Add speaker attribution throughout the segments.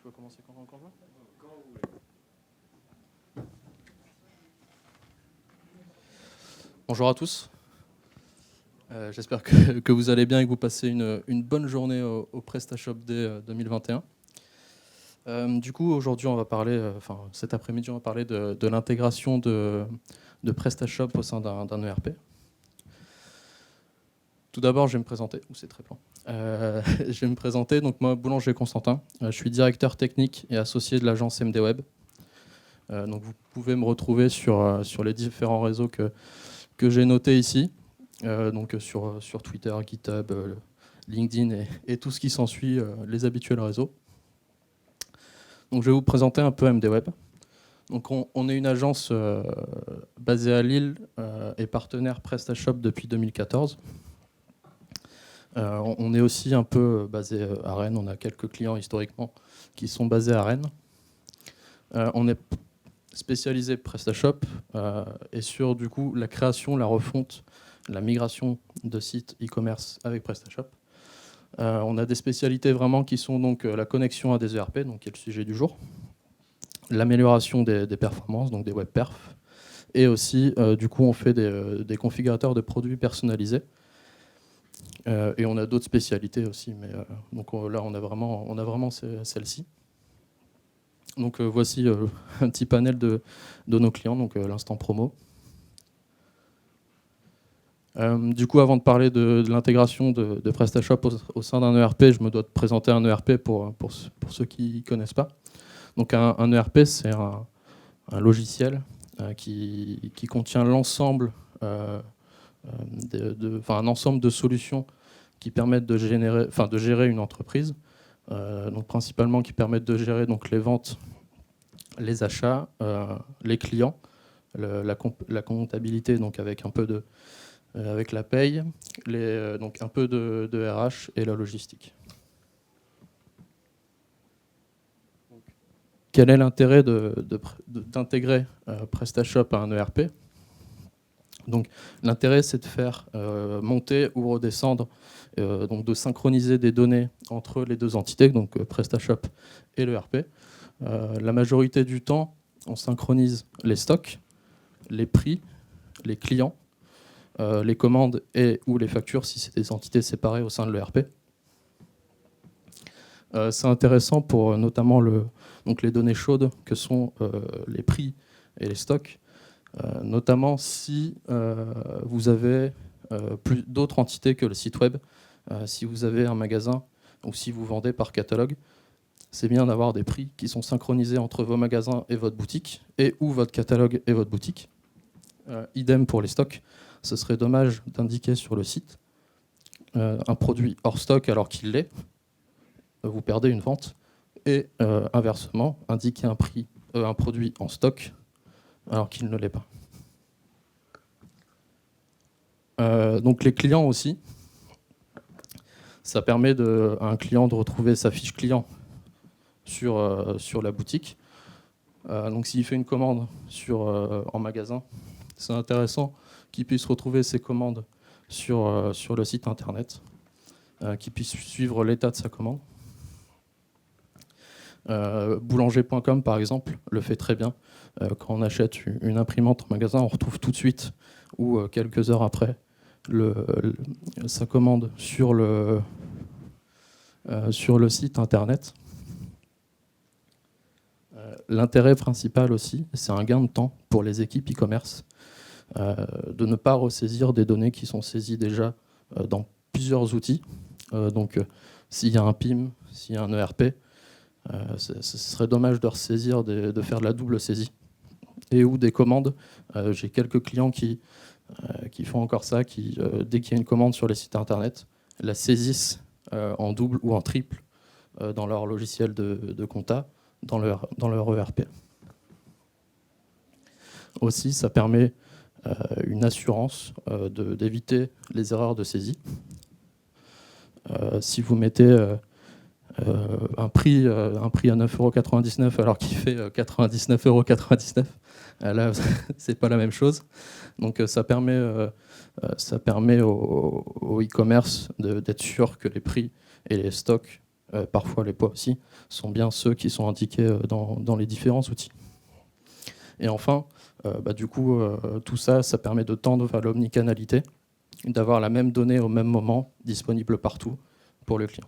Speaker 1: peux commencer quand je veux. Bonjour à tous. J'espère que vous allez bien et que vous passez une bonne journée au PrestaShop Day 2021. Du coup, aujourd'hui, on va parler, cet après-midi, on va parler de l'intégration de PrestaShop au sein d'un ERP. Tout d'abord, je vais me présenter. C'est très plan. Je vais me présenter. Donc moi, Boulanger Constantin. Je suis directeur technique et associé de l'agence MDWeb. Donc vous pouvez me retrouver sur les différents réseaux que j'ai notés ici. Donc sur Twitter, GitHub, LinkedIn et tout ce qui s'ensuit, les habituels réseaux. Donc je vais vous présenter un peu MDWeb. Donc on est une agence basée à Lille et partenaire PrestaShop depuis 2014. On est aussi un peu basé à Rennes. On a quelques clients historiquement qui sont basés à Rennes. On est spécialisé PrestaShop et sur du coup la création, la refonte, la migration de sites e-commerce avec PrestaShop. On a des spécialités vraiment qui sont donc la connexion à des ERP, donc qui est le sujet du jour, l'amélioration des performances, donc des web perfs, et aussi du coup on fait des configurateurs de produits personnalisés. Et on a d'autres spécialités aussi, mais donc là on a vraiment celle-ci. Donc voici un petit panel de nos clients, donc l'instant promo. Du coup, avant de parler de l'intégration de PrestaShop au sein d'un ERP, je me dois de présenter un ERP pour ceux qui ne connaissent pas. Donc un ERP, c'est un logiciel qui contient l'ensemble un ensemble de solutions qui permettent de gérer une entreprise, donc principalement qui permettent de gérer donc les ventes, les achats, les clients, la comptabilité, donc avec un peu avec la paye, donc un peu de RH et la logistique. Quel est l'intérêt d'intégrer PrestaShop à un ERP ? Donc l'intérêt, c'est de faire monter ou redescendre, donc de synchroniser des données entre les deux entités, donc PrestaShop et l'ERP. La majorité du temps, on synchronise les stocks, les prix, les clients, les commandes et ou les factures si c'est des entités séparées au sein de l'ERP. C'est intéressant pour notamment donc les données chaudes que sont les prix et les stocks. Notamment si vous avez d'autres entités que le site web, si vous avez un magasin ou si vous vendez par catalogue, c'est bien d'avoir des prix qui sont synchronisés entre vos magasins et votre boutique, et ou votre catalogue et votre boutique. Idem pour les stocks, ce serait dommage d'indiquer sur le site un produit hors stock alors qu'il l'est, vous perdez une vente, et inversement, indiquer un produit en stock alors qu'il ne l'est pas. Donc les clients aussi, ça permet à un client de retrouver sa fiche client sur la boutique. Donc s'il fait une commande en magasin, c'est intéressant qu'il puisse retrouver ses commandes sur le site internet, qu'il puisse suivre l'état de sa commande. Boulanger.com par exemple le fait très bien. Quand on achète une imprimante en magasin, on retrouve tout de suite ou quelques heures après sa commande sur le site internet. L'intérêt principal aussi, c'est un gain de temps pour les équipes e-commerce, de ne pas ressaisir des données qui sont saisies déjà dans plusieurs outils. Donc s'il y a un PIM, s'il y a un ERP, ce serait dommage de ressaisir, de faire de la double saisie. Et ou des commandes, j'ai quelques clients qui font encore ça, qui dès qu'il y a une commande sur les sites internet, la saisissent en double ou en triple dans leur logiciel de compta, dans leur ERP. Aussi, ça permet une assurance d'éviter les erreurs de saisie. Si vous mettez un prix à 9,99 € alors qu'il fait 99,99 €. Là, c'est pas la même chose. Donc ça permet au e-commerce d'être sûr que les prix et les stocks parfois les poids aussi, sont bien ceux qui sont indiqués dans les différents outils. Et enfin, du coup, tout ça, ça permet de tendre vers l'omnicanalité, d'avoir la même donnée au même moment, disponible partout pour le client.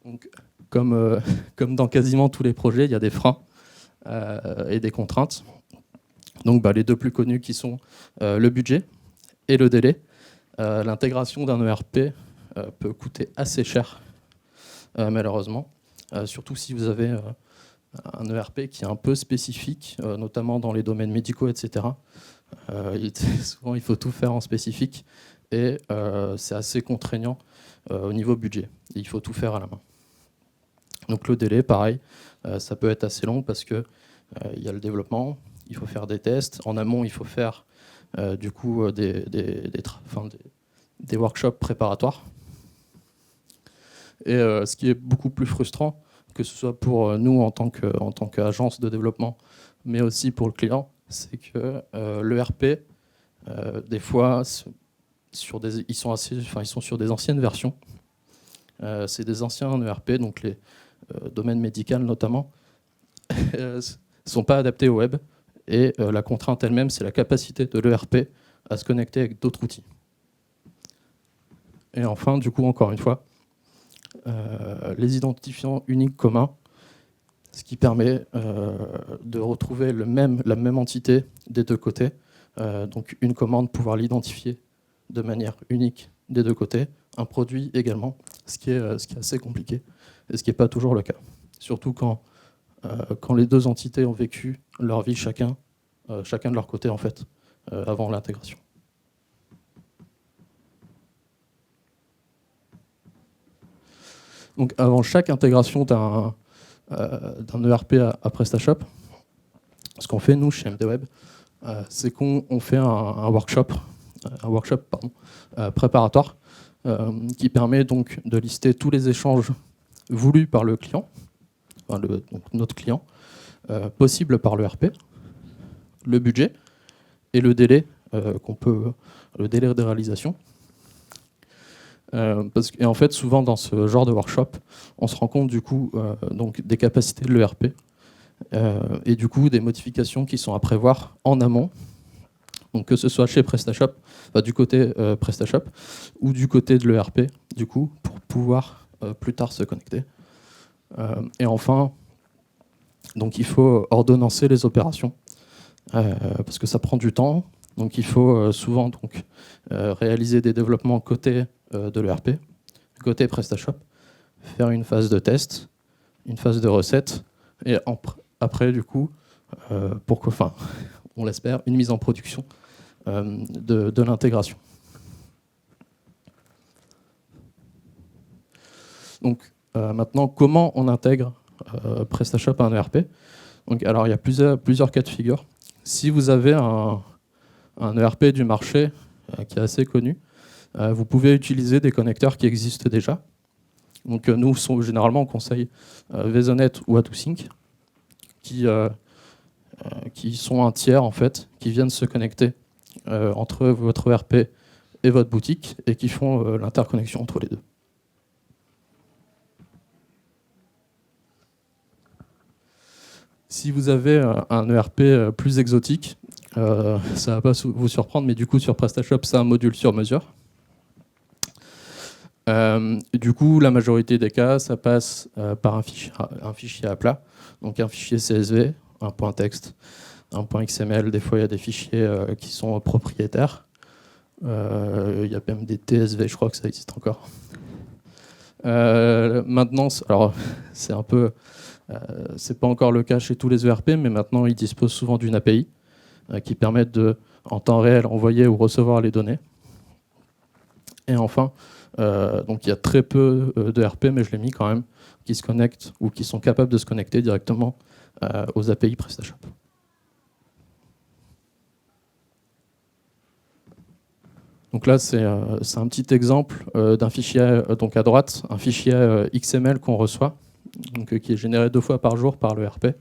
Speaker 1: Donc, comme dans quasiment tous les projets, il y a des freins et des contraintes. Donc les deux plus connus qui sont le budget et le délai. L'intégration d'un ERP peut coûter assez cher, malheureusement, surtout si vous avez un ERP qui est un peu spécifique, notamment dans les domaines médicaux, etc. Souvent, il faut tout faire en spécifique et c'est assez contraignant au niveau budget. Et il faut tout faire à la main. Donc le délai, pareil, ça peut être assez long parce que il y a le développement, il faut faire des tests. En amont, il faut faire du coup des workshops préparatoires. Et ce qui est beaucoup plus frustrant, que ce soit pour nous en tant qu'agence de développement, mais aussi pour le client, c'est que l'ERP, des fois, ils sont sur des anciennes versions. C'est des anciens ERP, donc les domaines médicaux notamment, ne sont pas adaptés au web. Et la contrainte elle-même, c'est la capacité de l'ERP à se connecter avec d'autres outils. Et enfin, du coup, encore une fois, les identifiants uniques communs, ce qui permet de retrouver la même entité des deux côtés. Donc une commande, pouvoir l'identifier de manière unique des deux côtés. Un produit également, ce qui est assez compliqué et ce qui n'est pas toujours le cas. Surtout quand les deux entités ont vécu leur vie chacun de leur côté en fait, avant l'intégration. Donc avant chaque intégration d'un ERP à PrestaShop, ce qu'on fait nous chez MDWeb, c'est qu'on fait un workshop préparatoire qui permet donc de lister tous les échanges voulus par le client, donc notre client, possibles par l'ERP, le budget et le délai le délai de réalisation. Et en fait, souvent dans ce genre de workshop, on se rend compte du coup donc des capacités de l'ERP et du coup des modifications qui sont à prévoir en amont. Donc que ce soit chez PrestaShop, du côté PrestaShop ou du côté de l'ERP, du coup, pour pouvoir plus tard se connecter. Et enfin, donc il faut ordonnancer les opérations parce que ça prend du temps. Donc il faut souvent réaliser des développements côté de l'ERP, côté PrestaShop, faire une phase de test, une phase de recette, et après, du coup, on l'espère, une mise en production de l'intégration. Donc maintenant, comment on intègre PrestaShop à un ERP? Donc, alors, il y a plusieurs cas de figure. Si vous avez un ERP du marché qui est assez connu, vous pouvez utiliser des connecteurs qui existent déjà. Donc nous, généralement, on conseille VSONet ou A2Sync, qui sont un tiers, en fait, qui viennent se connecter entre votre ERP et votre boutique, et qui font l'interconnexion entre les deux. Si vous avez un ERP plus exotique, ça ne va pas vous surprendre, mais du coup, sur PrestaShop, c'est un module sur mesure. Du coup, la majorité des cas, ça passe par un fichier à plat, donc un fichier CSV, un point texte, un point XML. Des fois, il y a des fichiers qui sont propriétaires. Il y a même des TSV, je crois que ça existe encore. Maintenant, alors c'est c'est pas encore le cas chez tous les ERP, mais maintenant, ils disposent souvent d'une API qui permet de, en temps réel, envoyer ou recevoir les données. Et enfin, donc il y a très peu d'ERP, mais je l'ai mis quand même, qui se connectent ou qui sont capables de se connecter directement aux API PrestaShop. Donc là, c'est un petit exemple d'un fichier, donc à droite, un fichier XML qu'on reçoit, donc, qui est généré 2 fois par jour par l'ERP.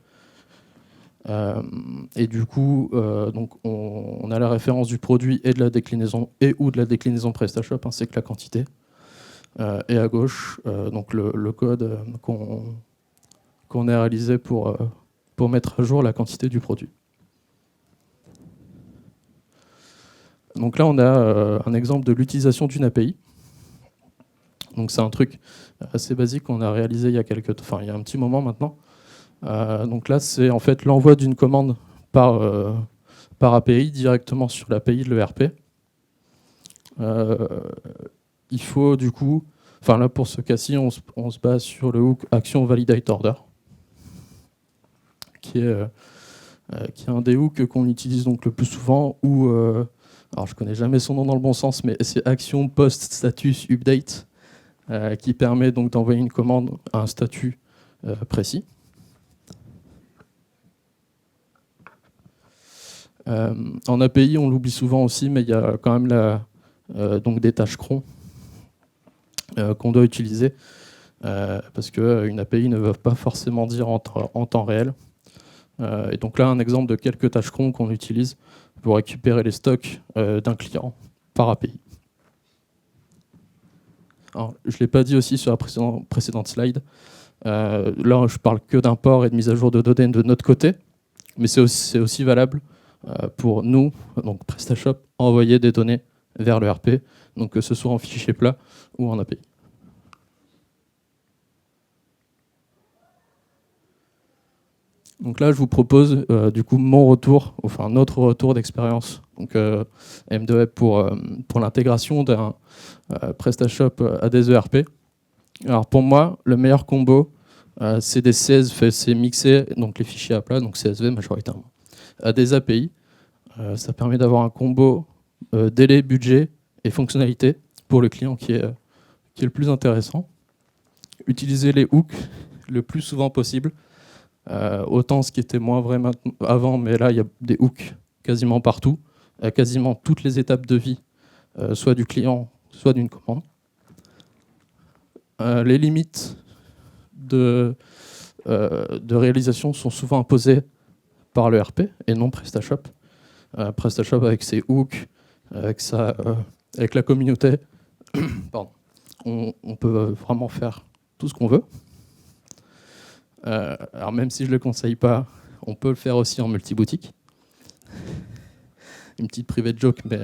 Speaker 1: Et du coup, donc on a la référence du produit et de la déclinaison ou de la déclinaison PrestaShop, ainsi que la quantité. et à gauche, donc le code qu'on a réalisé pour mettre à jour la quantité du produit. Donc là, on a un exemple de l'utilisation d'une API. Donc c'est un truc assez basique qu'on a réalisé il y a un petit moment maintenant. Donc là, c'est en fait l'envoi d'une commande par API directement sur l'API de l'ERP. Il faut du coup, là pour ce cas-ci, on se base sur le hook Action Validate Order, qui est un des hooks qu'on utilise donc le plus souvent, ou alors je connais jamais son nom dans le bon sens, mais c'est Action Post Status Update, qui permet donc d'envoyer une commande à un statut précis. En API, on l'oublie souvent aussi, mais il y a quand même donc des tâches cron qu'on doit utiliser, parce qu'une API ne va pas forcément dire en temps réel. Et donc là, un exemple de quelques tâches cron qu'on utilise pour récupérer les stocks d'un client par API. Alors, je ne l'ai pas dit aussi sur la précédente slide. Là, je parle que d'import et de mise à jour de données de notre côté, mais c'est aussi valable pour nous, donc PrestaShop, envoyer des données vers le RP, donc que ce soit en fichier plat ou en API. Donc là, je vous propose du coup notre retour d'expérience. Donc M2Web pour l'intégration d'un PrestaShop à des ERP. Alors pour moi, le meilleur combo, c'est des CSV, c'est mixer donc les fichiers à plat, donc CSV majoritairement, à des API. Ça permet d'avoir un combo délai, budget et fonctionnalité pour le client qui est le plus intéressant. Utiliser les hooks le plus souvent possible. Autant ce qui était moins vrai avant, mais là il y a des hooks quasiment partout, à quasiment toutes les étapes de vie, soit du client, soit d'une commande. Les limites de réalisation sont souvent imposées par le RP et non PrestaShop. PrestaShop avec ses hooks, avec la communauté, pardon, on peut vraiment faire tout ce qu'on veut. Alors même si je ne le conseille pas, on peut le faire aussi en multi-boutique. Une petite private joke, mais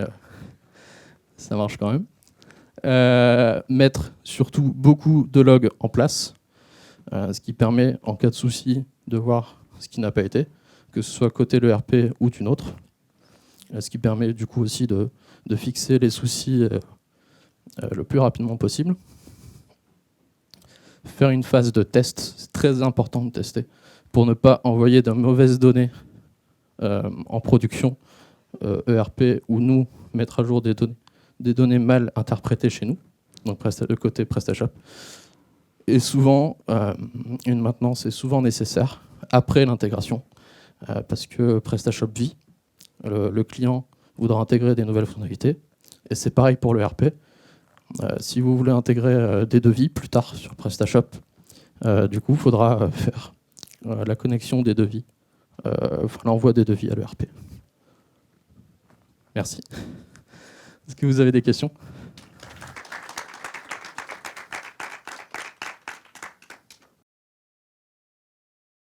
Speaker 1: ça marche quand même. Mettre surtout beaucoup de logs en place, ce qui permet, en cas de souci, de voir ce qui n'a pas été, que ce soit côté l'ERP ou d'une autre. Ce qui permet du coup aussi de fixer les soucis le plus rapidement possible. Faire une phase de test, c'est très important de tester, pour ne pas envoyer de mauvaises données en production ERP ou nous mettre à jour des données mal interprétées chez nous, donc le côté PrestaShop. Et souvent, une maintenance est souvent nécessaire après l'intégration, parce que PrestaShop vit, le client voudra intégrer des nouvelles fonctionnalités, et c'est pareil pour le RP. Si vous voulez intégrer des devis plus tard sur PrestaShop, du coup, il faudra faire la connexion des devis, l'envoi des devis à l'ERP. Merci. Est-ce que vous avez des questions ?